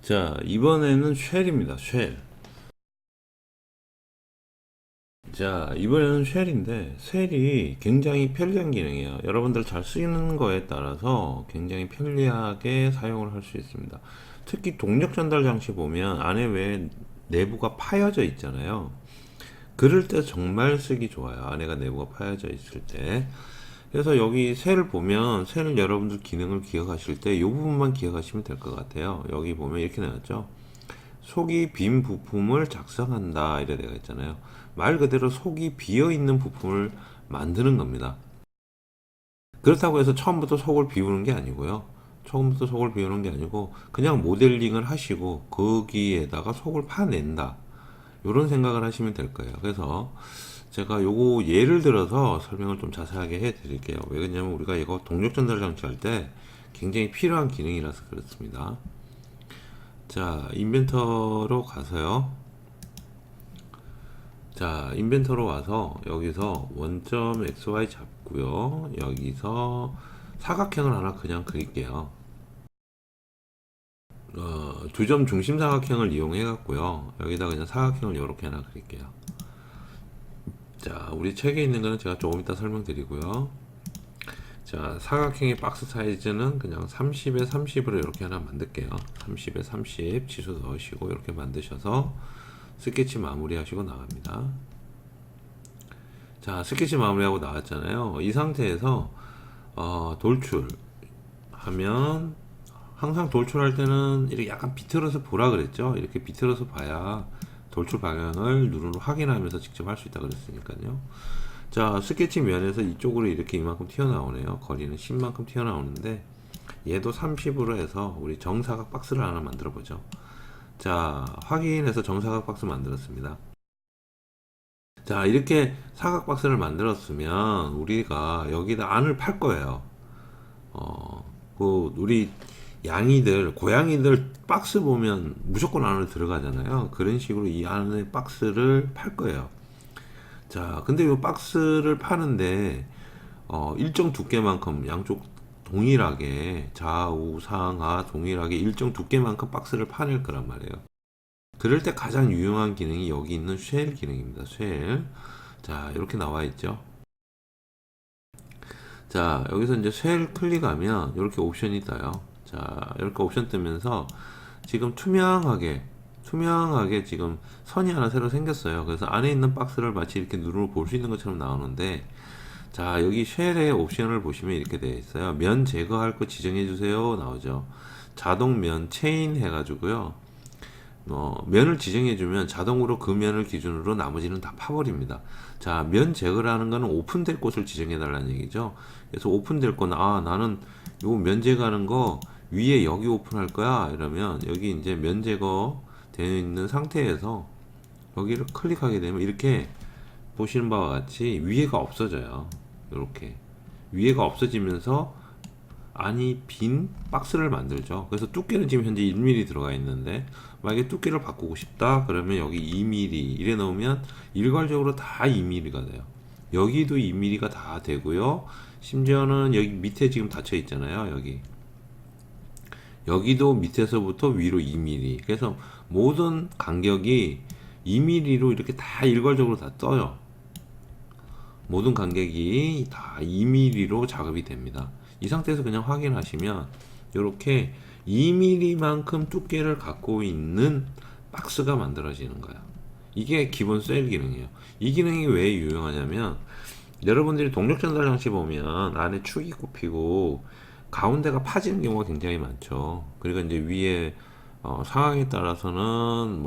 자, 이번에는 쉘입니다. 쉘. 자, 이번에는 쉘인데, 쉘이 굉장히 편리한 기능이에요. 여러분들 잘 쓰는 거에 따라서 굉장히 편리하게 사용을 할 수 있습니다. 특히 동력 전달 장치 보면 안에 왜 내부가 파여져 있잖아요. 그럴 때 정말 쓰기 좋아요. 안에가 내부가 파여져 있을 때. 그래서 여기 셀을 보면 셀을 여러분들 기능을 기억하실 때 이 부분만 기억하시면 될 것 같아요. 여기 보면 이렇게 나왔죠. 속이 빈 부품을 작성한다 이래 되어 있잖아요. 말 그대로 속이 비어 있는 부품을 만드는 겁니다. 그렇다고 해서 처음부터 속을 비우는 게 아니고요. 처음부터 속을 비우는 게 아니고 그냥 모델링을 하시고 거기에다가 속을 파낸다. 이런 생각을 하시면 될 거예요. 그래서 제가 요거 예를 들어서 설명을 좀 자세하게 해 드릴게요. 왜 그러냐면 우리가 이거 동력 전달 장치 할 때 굉장히 필요한 기능이라서 그렇습니다. 자, 인벤터로 가서요. 자, 인벤터로 와서 여기서 원점 XY 잡고요. 여기서 사각형을 하나 그냥 그릴게요. 두 점 중심 사각형을 이용해 갖고요. 여기다 그냥 사각형을 이렇게 하나 그릴게요. 자, 우리 책에 있는 거는 제가 조금 이따 설명드리고요. 자, 사각형의 박스 사이즈는 그냥 30에 30으로 이렇게 하나 만들게요. 30에 30 지수 넣으시고 이렇게 만드셔서 스케치 마무리 하시고 나갑니다. 자, 스케치 마무리하고 나왔잖아요. 이 상태에서 돌출 하면 항상 돌출할 때는 이렇게 약간 비틀어서 보라 그랬죠. 이렇게 비틀어서 봐야 돌출 방향을 눈으로 확인하면서 직접 할 수 있다 그랬으니까요. 자, 스케치 면에서 이쪽으로 이렇게 이만큼 튀어나오네요. 거리는 10만큼 튀어나오는데 얘도 30으로 해서 우리 정사각 박스를 하나 만들어 보죠. 자, 확인해서 정사각 박스 만들었습니다. 자, 이렇게 사각 박스를 만들었으면 우리가 여기다 안을 팔 거예요. 우리 양이들, 고양이들 박스 보면 무조건 안으로 들어가잖아요. 그런 식으로 이 안에 박스를 팔 거예요. 자, 근데 이 박스를 파는데 일정 두께만큼 양쪽 동일하게 좌우 상하 동일하게 일정 두께만큼 박스를 파낼 거란 말이에요. 그럴 때 가장 유용한 기능이 여기 있는 쉘 기능입니다. 쉘. 자, 이렇게 나와 있죠. 자, 여기서 이제 쉘 클릭하면 이렇게 옵션이 떠요. 자, 이렇게 옵션 뜨면서 지금 투명하게 지금 선이 하나 새로 생겼어요. 그래서 안에 있는 박스를 마치 이렇게 눈으로 볼 수 있는 것처럼 나오는데, 자, 여기 쉘의 옵션을 보시면 이렇게 되어 있어요. 면 제거할 거 지정해 주세요 나오죠. 자동 면 체인 해가지고요. 면을 지정해주면 자동으로 그 면을 기준으로 나머지는 다 파버립니다. 자, 면 제거라는 거는 오픈될 곳을 지정해달라는 얘기죠. 그래서 오픈될 거는, 나는 요 면 제거하는 거 위에 여기 오픈할 거야. 이러면 여기 이제 면 제거 되어 있는 상태에서 여기를 클릭하게 되면 이렇게 보시는 바와 같이 위에가 없어져요. 이렇게. 위에가 없어지면서 안이 빈 박스를 만들죠. 그래서 두께는 지금 현재 1mm 들어가 있는데 만약에 두께를 바꾸고 싶다 그러면 여기 2mm 이래 넣으면 일괄적으로 다 2mm가 돼요. 여기도 2mm가 다 되고요. 심지어는 여기 밑에 지금 닫혀 있잖아요. 여기도 밑에서부터 위로 2mm. 그래서 모든 간격이 2mm로 이렇게 다 일괄적으로 다 떠요. 모든 간격이 다 2mm로 작업이 됩니다. 이 상태에서 그냥 확인하시면 이렇게 2mm만큼 두께를 갖고 있는 박스가 만들어지는 거야. 이게 기본 셀 기능이에요. 이 기능이 왜 유용하냐면 여러분들이 동력 전달 장치 보면 안에 축이 꼽히고 가운데가 파지는 경우가 굉장히 많죠. 그리고 이제 위에 상황에 따라서는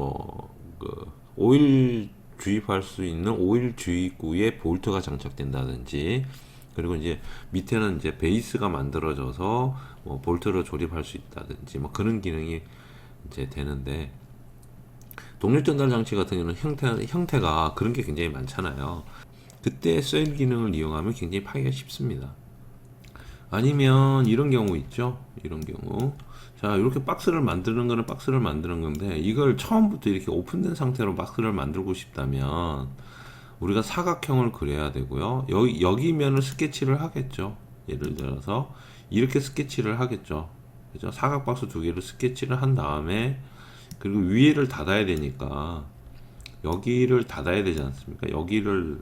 오일 주입할 수 있는 오일 주입구에 볼트가 장착된다든지, 그리고 이제 밑에는 이제 베이스가 만들어져서 볼트로 조립할 수 있다든지 그런 기능이 이제 되는데, 동력 전달 장치 같은 경우는 형태가 그런 게 굉장히 많잖아요. 그때 셀 기능을 이용하면 굉장히 파기가 쉽습니다. 아니면 이런 경우 있죠. 이런 경우. 자, 이렇게 박스를 만드는 거는 박스를 만드는 건데 이걸 처음부터 이렇게 오픈된 상태로 박스를 만들고 싶다면 우리가 사각형을 그려야 되고요. 여기 면을 스케치를 하겠죠. 예를 들어서 이렇게 스케치를 하겠죠. 그죠? 사각 박스 두 개를 스케치를 한 다음에, 그리고 위에를 닫아야 되니까 여기를 닫아야 되지 않습니까? 여기를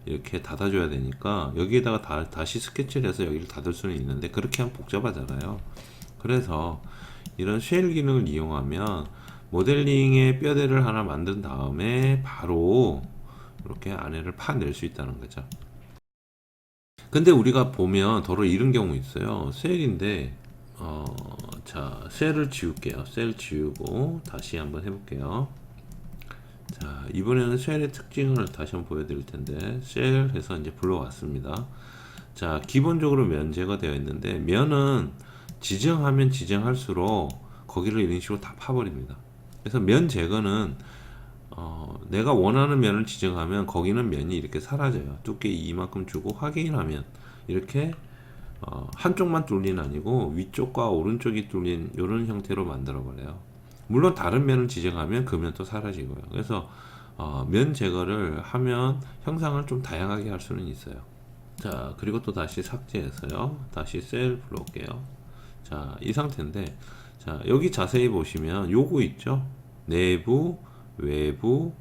이렇게 닫아줘야 되니까 여기에다가 다시 스케치를 해서 여기를 닫을 수는 있는데 그렇게 하면 복잡하잖아요. 그래서 이런 쉘 기능을 이용하면 모델링의 뼈대를 하나 만든 다음에 바로 이렇게 안에를 파낼 수 있다는 거죠. 근데 우리가 보면 더러 이런 경우 있어요. 셀인데 자, 셀을 지울게요. 셀 지우고 다시 한번 해볼게요. 자, 이번에는 셀의 특징을 다시 한번 보여드릴 텐데, 셀 해서 이제 불러왔습니다. 자, 기본적으로 면제가 되어 있는데, 면은 지정하면 지정할수록 거기를 이런 식으로 다 파버립니다. 그래서 면 제거는 내가 원하는 면을 지정하면 거기는 면이 이렇게 사라져요. 두께 이만큼 주고 확인하면 이렇게 한쪽만 뚫린 아니고 위쪽과 오른쪽이 뚫린 이런 형태로 만들어 버려요. 물론 다른 면을 지정하면 그 면도 사라지고요. 그래서 면 제거를 하면 형상을 좀 다양하게 할 수는 있어요. 자, 그리고 또 다시 삭제해서요. 다시 셀 불러올게요. 자, 이 상태인데, 자, 여기 자세히 보시면 요거 있죠? 내부, 외부,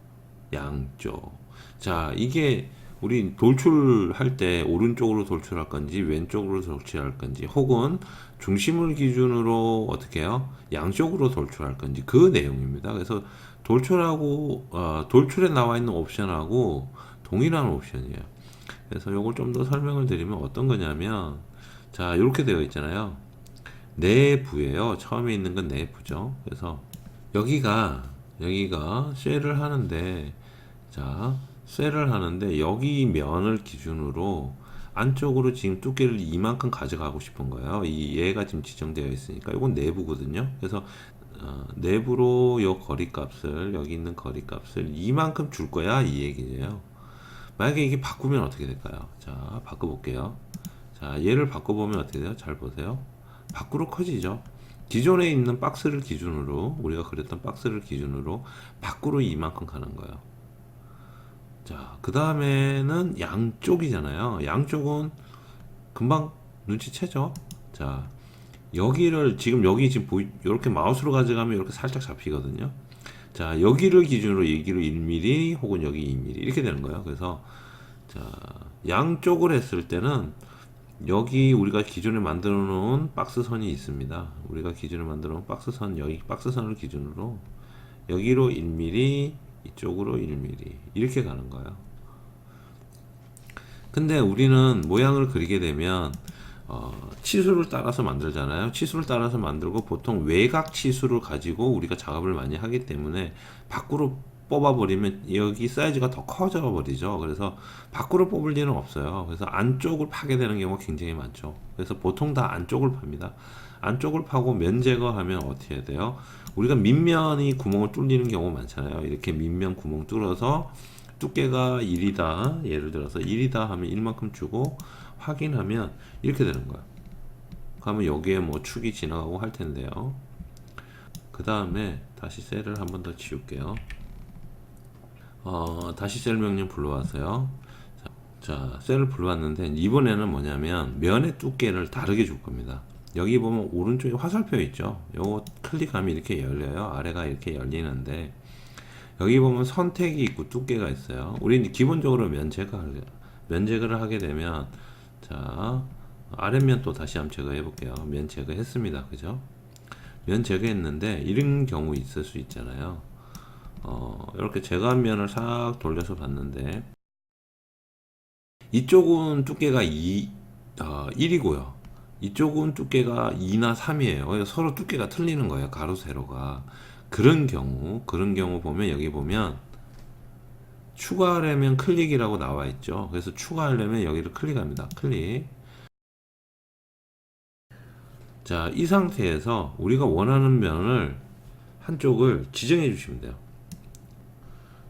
양쪽. 자, 이게 우리 돌출할 때 오른쪽으로 돌출할 건지 왼쪽으로 돌출할 건지 혹은 중심을 기준으로 어떻게 해요? 양쪽으로 돌출할 건지 그 내용입니다. 그래서 돌출하고 돌출에 나와 있는 옵션하고 동일한 옵션이에요. 그래서 요걸 좀 더 설명을 드리면 어떤 거냐면, 자, 이렇게 되어 있잖아요. 내부예요. 처음에 있는 건 내부죠. 그래서 여기가 쉘을 하는데, 자, 셀을 하는데 여기 면을 기준으로 안쪽으로 지금 두께를 이만큼 가져가고 싶은 거예요. 이 얘가 지금 지정되어 있으니까 이건 내부거든요. 그래서 내부로 요 거리값을, 여기 있는 거리값을 이만큼 줄 거야 이 얘기예요. 만약에 이게 바꾸면 어떻게 될까요? 자, 바꿔볼게요. 자, 얘를 바꿔보면 어떻게 돼요? 잘 보세요. 밖으로 커지죠. 기존에 있는 박스를 기준으로, 우리가 그렸던 박스를 기준으로 밖으로 이만큼 가는 거예요. 자, 그 다음에는 양쪽이잖아요. 양쪽은 금방 눈치채죠. 자, 여기를 지금 여기 지금 이렇게 마우스로 가져가면 이렇게 살짝 잡히거든요. 자, 여기를 기준으로 여기를 1mm 혹은 여기 2mm 이렇게 되는 거예요. 그래서 자, 양쪽을 했을 때는 여기 우리가 기존에 만들어 놓은 박스선이 있습니다. 우리가 기존에 만들어 놓은 박스선, 여기 박스선을 기준으로 여기로 1mm, 이쪽으로 1mm 이렇게 가는 거예요. 근데 우리는 모양을 그리게 되면 치수를 따라서 만들잖아요. 치수를 따라서 만들고 보통 외곽 치수를 가지고 우리가 작업을 많이 하기 때문에 밖으로 뽑아버리면 여기 사이즈가 더 커져 버리죠. 그래서 밖으로 뽑을 일은 없어요. 그래서 안쪽을 파게 되는 경우가 굉장히 많죠. 그래서 보통 다 안쪽을 팝니다. 안쪽을 파고 면 제거하면 어떻게 해야 돼요? 우리가 밑면이 구멍을 뚫리는 경우가 많잖아요. 이렇게 밑면 구멍 뚫어서 두께가 1이다. 예를 들어서 1이다 하면 1만큼 주고 확인하면 이렇게 되는 거야. 그러면 여기에 뭐 축이 지나가고 할 텐데요. 그 다음에 다시 셀을 한 번 더 지울게요. 다시 셀 명령 불러왔어요. 자, 셀을 불러왔는데 이번에는 뭐냐면 면의 두께를 다르게 줄 겁니다. 여기 보면 오른쪽에 화살표 있죠. 요거 클릭하면 이렇게 열려요. 아래가 이렇게 열리는데 여기 보면 선택이 있고 두께가 있어요. 우리는 기본적으로 면 제거를 하게 되면, 자, 아랫면 또 다시 한번 제거해 볼게요. 면 제거했습니다. 그죠? 면 제거했는데 이런 경우 있을 수 있잖아요. 이렇게 제거한 면을 싹 돌려서 봤는데 이쪽은 두께가 1이고요. 이쪽은 두께가 2나 3이에요. 서로 두께가 틀리는 거예요. 가로 세로가. 그런 경우 보면 여기 보면 추가하려면 클릭이라고 나와 있죠. 그래서 추가하려면 여기를 클릭합니다. 클릭. 자, 이 상태에서 우리가 원하는 면을 한쪽을 지정해 주시면 돼요.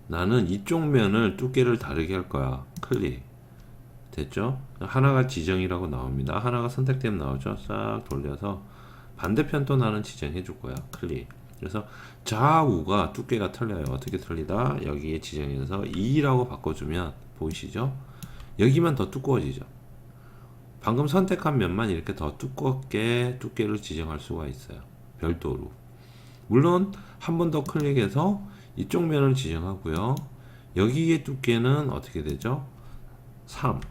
나는 이쪽 면을 두께를 다르게 할 거야. 클릭. 됐죠? 하나가 지정이라고 나옵니다. 하나가 선택되면 나오죠. 싹 돌려서 반대편도 나는 지정해 줄 거야. 클릭. 그래서 좌우가 두께가 틀려요. 어떻게 틀리다? 여기에 지정해서 2라고 바꿔주면 보이시죠? 여기만 더 두꺼워지죠. 방금 선택한 면만 이렇게 더 두껍게 두께를 지정할 수가 있어요. 별도로. 물론 한 번 더 클릭해서 이쪽 면을 지정하고요. 여기의 두께는 어떻게 되죠? 3.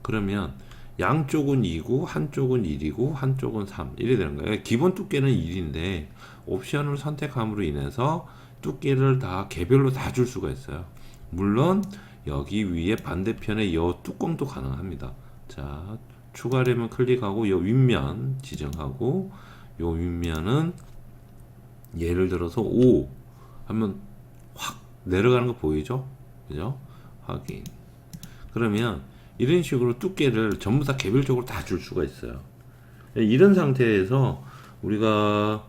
그러면 양쪽은 2고 한쪽은 1이고 한쪽은 3 이래 되는 거예요. 기본 두께는 1인데 옵션을 선택함으로 인해서 두께를 다 개별로 다 줄 수가 있어요. 물론 여기 위에 반대편에 이 뚜껑도 가능합니다. 자, 추가되면 클릭하고 이 윗면 지정하고 이 윗면은 예를 들어서 5 하면 확 내려가는 거 보이죠? 그죠? 확인. 그러면 이런 식으로 두께를 전부 다 개별적으로 다 줄 수가 있어요. 이런 상태에서 우리가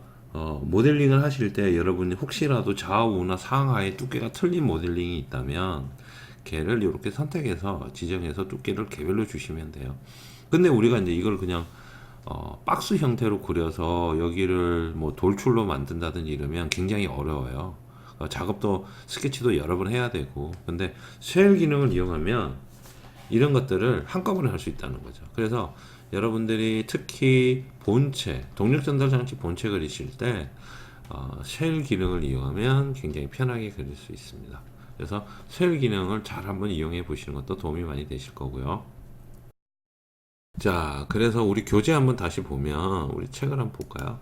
모델링을 하실 때 여러분이 혹시라도 좌우나 상하의 두께가 틀린 모델링이 있다면 걔를 이렇게 선택해서 지정해서 두께를 개별로 주시면 돼요. 근데 우리가 이제 이걸 그냥 박스 형태로 그려서 여기를 뭐 돌출로 만든다든지 이러면 굉장히 어려워요. 작업도 스케치도 여러 번 해야 되고. 근데 쉘 기능을 이용하면 이런 것들을 한꺼번에 할 수 있다는 거죠. 그래서 여러분들이 특히 본체, 동력 전달 장치 본체 그리실 때 쉘 기능을 이용하면 굉장히 편하게 그릴 수 있습니다. 그래서 쉘 기능을 잘 한번 이용해 보시는 것도 도움이 많이 되실 거고요. 자, 그래서 우리 교재 한번 다시 보면 우리 책을 한번 볼까요?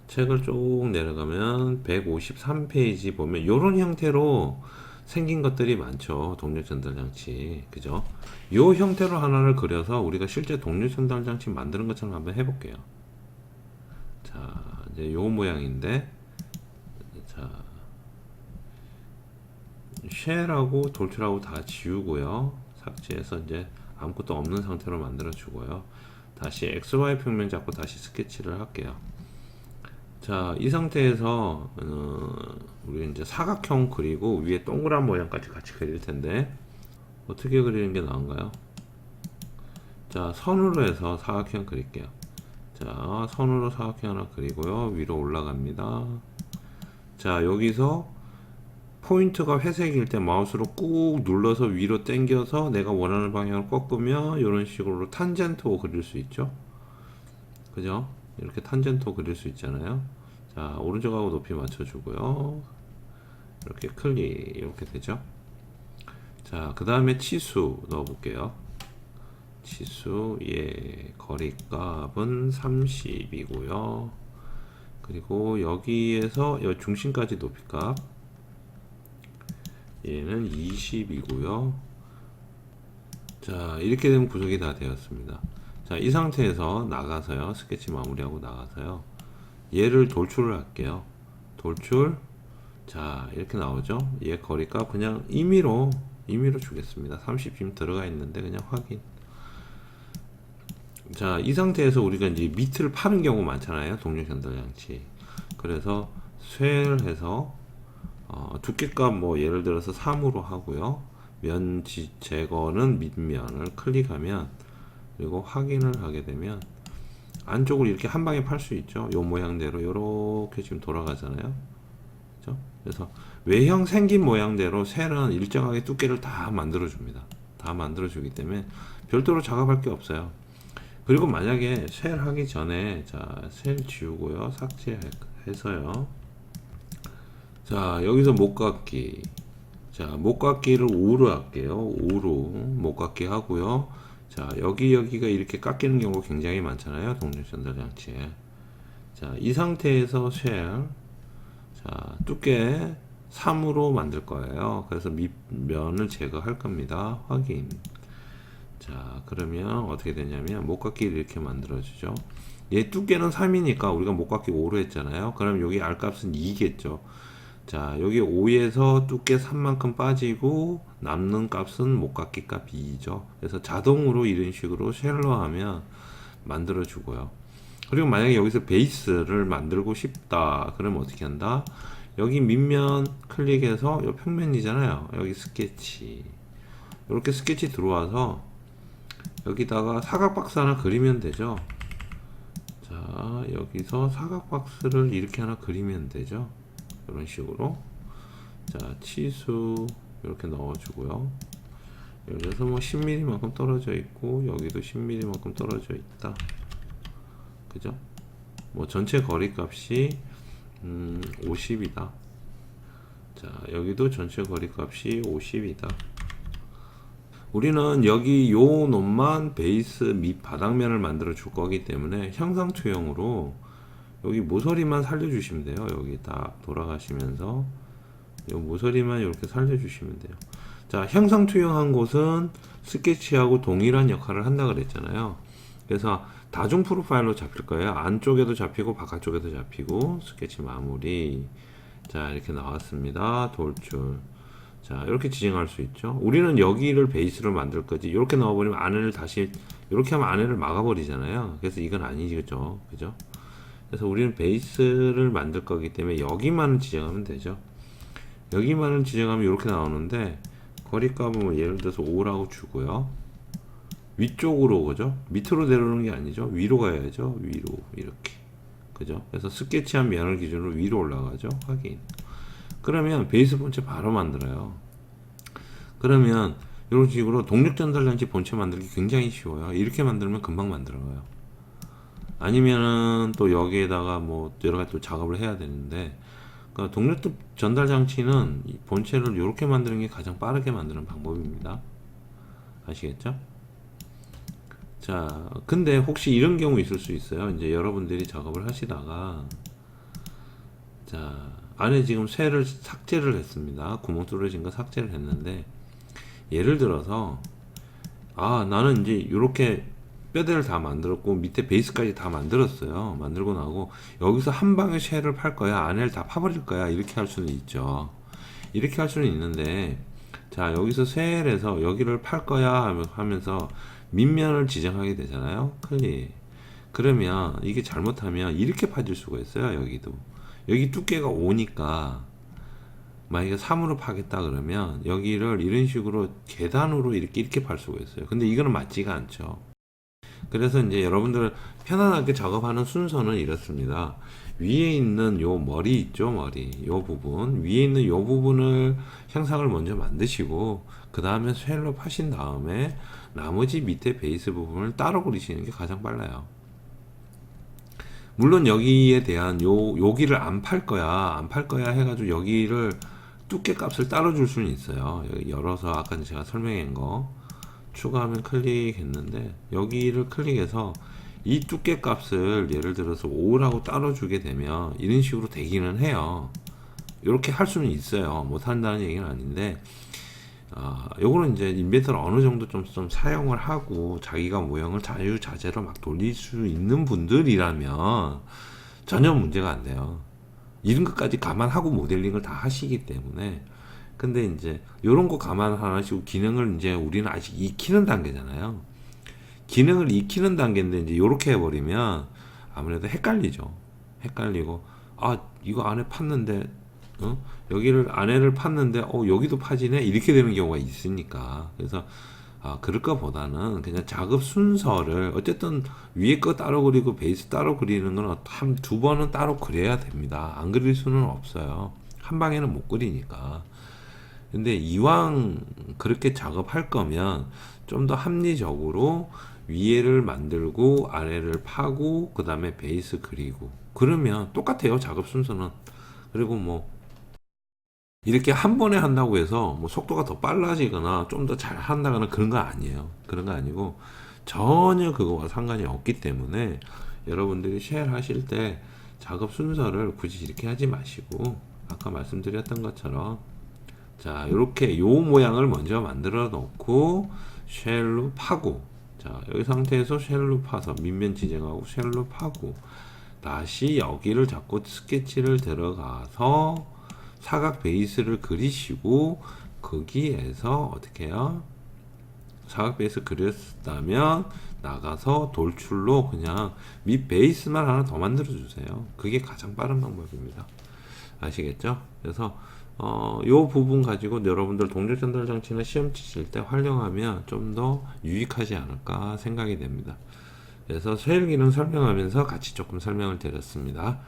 책을 쭉 내려가면 153페이지 보면 이런 형태로 생긴 것들이 많죠. 동력 전달 장치. 그죠? 요 형태로 하나를 그려서 우리가 실제 동력 전달 장치 만드는 것처럼 한번 해볼게요. 자, 이제 요 모양인데, 자, 쉘하고 돌출하고 다 지우고요. 삭제해서 이제 아무것도 없는 상태로 만들어 주고요. 다시 XY 평면 잡고 다시 스케치를 할게요. 자, 이 상태에서 우리 이제 사각형 그리고 위에 동그란 모양까지 같이 그릴 텐데 어떻게 그리는 게 나은가요? 자, 선으로 해서 사각형 그릴게요. 자, 선으로 사각형 하나 그리고요. 위로 올라갑니다. 자, 여기서 포인트가 회색일 때 마우스로 꾹 눌러서 위로 당겨서 내가 원하는 방향을 꺾으면 이런 식으로 탄젠토 그릴 수 있죠. 그죠? 이렇게 탄젠토 그릴 수 있잖아요. 자, 오른쪽하고 높이 맞춰주고요. 이렇게 클릭, 이렇게 되죠. 자, 그 다음에 치수 넣어볼게요. 치수, 예, 거리값은 30이고요. 그리고 여기에서 여 중심까지 높이값, 얘는 20이고요. 자, 이렇게 되면 구성이 다 되었습니다. 자, 이 상태에서 나가서요. 스케치 마무리하고 나가서요. 얘를 돌출을 할게요. 돌출. 자, 이렇게 나오죠. 얘 거리값 그냥 임의로 주겠습니다. 30 지금 들어가 있는데 그냥 확인. 자, 이 상태에서 우리가 이제 밑을 파는 경우 많잖아요. 동력 전달 장치. 그래서 쇠를 두께값 뭐 예를 들어서 3으로 하고요. 면 제거는 밑면을 클릭하면 그리고 확인을 하게 되면 안쪽을 이렇게 한 방에 팔 수 있죠. 요 모양대로 이렇게 지금 돌아가잖아요. 그죠? 그래서 외형 생긴 모양대로 셀은 일정하게 두께를 다 만들어 줍니다. 다 만들어 주기 때문에 별도로 작업할 게 없어요. 그리고 만약에 셀 하기 전에 셀 지우고요. 삭제해서요. 자, 여기서 목깎기. 자, 목깎기를 5로 할게요. 5로 목깎기 하고요. 자, 여기가 이렇게 깎이는 경우가 굉장히 많잖아요. 동력 전달 장치에. 자, 이 상태에서 쉘. 자, 두께 3으로 만들 거예요. 그래서 밑면을 제거할 겁니다. 확인. 자, 그러면 어떻게 되냐면 목깎기를 이렇게 만들어 주죠. 얘 두께는 3이니까 우리가 목깎기 5로 했잖아요. 그럼 여기 R값은 2겠죠. 자, 여기 5에서 두께 3만큼 빠지고 남는 값은 목깎기 값 2죠. 그래서 자동으로 이런 식으로 쉘로 하면 만들어 주고요. 그리고 만약에 여기서 베이스를 만들고 싶다. 그러면 어떻게 한다? 여기 밑면 클릭해서 이 평면이잖아요. 여기 스케치. 이렇게 스케치 들어와서 여기다가 사각 박스 하나 그리면 되죠. 자, 여기서 사각 박스를 이렇게 하나 그리면 되죠. 이런 식으로. 자, 치수 이렇게 넣어주고요. 예를 들어서 뭐 10mm만큼 떨어져 있고 여기도 10mm만큼 떨어져 있다. 그죠? 뭐 전체 거리 값이 50이다. 자, 여기도 전체 거리 값이 50이다. 우리는 여기 요 놈만 베이스 밑 바닥면을 만들어 줄 거기 때문에 형상 투영으로 여기 모서리만 살려주시면 돼요. 여기 딱 돌아가시면서 요 모서리만 이렇게 살려주시면 돼요. 자, 형상 투영한 곳은 스케치하고 동일한 역할을 한다 그랬잖아요. 그래서 다중 프로파일로 잡힐 거예요. 안쪽에도 잡히고 바깥쪽에도 잡히고 스케치 마무리. 자, 이렇게 나왔습니다. 돌출. 자, 이렇게 지정할 수 있죠. 우리는 여기를 베이스로 만들 거지. 이렇게 넣어버리면 안을 다시 이렇게 하면 안을 막아버리잖아요. 그래서 이건 아니죠. 그죠? 그래서 우리는 베이스를 만들 거기 때문에 여기만 지정하면 되죠. 여기만을 지정하면 이렇게 나오는데 거리값은 뭐 예를 들어서 5라고 주고요. 위쪽으로 그죠? 밑으로 내려오는 게 아니죠. 위로 가야죠. 위로 이렇게. 그죠? 그래서 스케치한 면을 기준으로 위로 올라가죠. 확인. 그러면 베이스 본체 바로 만들어요. 그러면 이런 식으로 독립 전달장치 본체 만들기 굉장히 쉬워요. 이렇게 만들면 금방 만들어요. 아니면은 또 여기에다가 뭐 여러 가지 또 작업을 해야 되는데, 그러니까 독립 전달장치는 이 본체를 이렇게 만드는 게 가장 빠르게 만드는 방법입니다. 아시겠죠? 자, 근데 혹시 이런 경우 있을 수 있어요. 이제 여러분들이 작업을 하시다가, 자, 안에 지금 쇠를 삭제를 했습니다. 구멍 뚫어진 거 삭제를 했는데, 예를 들어서, 아, 나는 이제 이렇게 뼈대를 다 만들었고, 밑에 베이스까지 다 만들었어요. 만들고 나고, 여기서 한 방에 쇠를 팔 거야? 안에를 다 파버릴 거야? 이렇게 할 수는 있죠. 이렇게 할 수는 있는데, 자, 여기서 쇠를 여기를 팔 거야? 하면서, 밑면을 지정하게 되잖아요. 클릭. 그러면 이게 잘못하면 이렇게 파질 수가 있어요. 여기도. 여기 두께가 5니까 만약에 3으로 파겠다 그러면 여기를 이런 식으로 계단으로 이렇게 팔 수가 있어요. 근데 이거는 맞지가 않죠. 그래서 이제 여러분들 편안하게 작업하는 순서는 이렇습니다. 위에 있는 요 머리 있죠, 머리. 요 부분. 위에 있는 요 부분을 형상을 먼저 만드시고, 그 다음에 쇠로 파신 다음에 나머지 밑에 베이스 부분을 따로 그리시는 게 가장 빨라요. 물론 여기에 대한 여기를 안 팔 거야, 안 팔 거야 해가지고 여기를 두께 값을 따로 줄 수는 있어요. 여기 열어서 아까 제가 설명한 거 추가하면 클릭했는데, 여기를 클릭해서 이 두께 값을 예를 들어서 5라고 따로 주게 되면 이런 식으로 되기는 해요. 이렇게 할 수는 있어요. 못 한다는 얘기는 아닌데, 요거는 이제 인벤터를 어느 정도 좀 사용을 하고 자기가 모형을 자유자재로 막 돌릴 수 있는 분들이라면 전혀 문제가 안 돼요. 이런 것까지 감안하고 모델링을 다 하시기 때문에. 근데 이제 요런 거 감안 하시고 기능을 이제 우리는 아직 익히는 단계잖아요. 기능을 익히는 단계인데 이제 요렇게 해버리면 아무래도 헷갈리죠. 헷갈리고, 아, 이거 안에 팠는데, 여기를 안에를 팠는데, 여기도 파지네? 이렇게 되는 경우가 있으니까. 그래서, 그럴 것보다는 그냥 작업 순서를, 어쨌든 위에 거 따로 그리고 베이스 따로 그리는 건 한 두 번은 따로 그려야 됩니다. 안 그릴 수는 없어요. 한 방에는 못 그리니까. 근데 이왕 그렇게 작업할 거면 좀 더 합리적으로 위에를 만들고 아래를 파고 그 다음에 베이스 그리고 그러면 똑같아요. 작업 순서는. 그리고 뭐 이렇게 한 번에 한다고 해서 뭐 속도가 더 빨라지거나 좀 더 잘 한다거나 그런 거 아니에요. 그런 거 아니고 전혀 그거와 상관이 없기 때문에 여러분들이 쉘 하실 때 작업 순서를 굳이 이렇게 하지 마시고 아까 말씀드렸던 것처럼, 자, 이렇게 요 모양을 먼저 만들어 놓고 쉘로 파고, 자, 여기 상태에서 쉘로 파서 밑면 지정하고 쉘로 파고, 다시 여기를 잡고 스케치를 들어가서 사각 베이스를 그리시고, 거기에서 어떻게 해요? 사각 베이스 그렸다면 나가서 돌출로 그냥 밑 베이스만 하나 더 만들어 주세요. 그게 가장 빠른 방법입니다. 아시겠죠? 그래서 요 부분 가지고 여러분들 동력 전달 장치나 시험 치실 때 활용하면 좀 더 유익하지 않을까 생각이 됩니다. 그래서 쉘 기능 설명하면서 같이 조금 설명을 드렸습니다.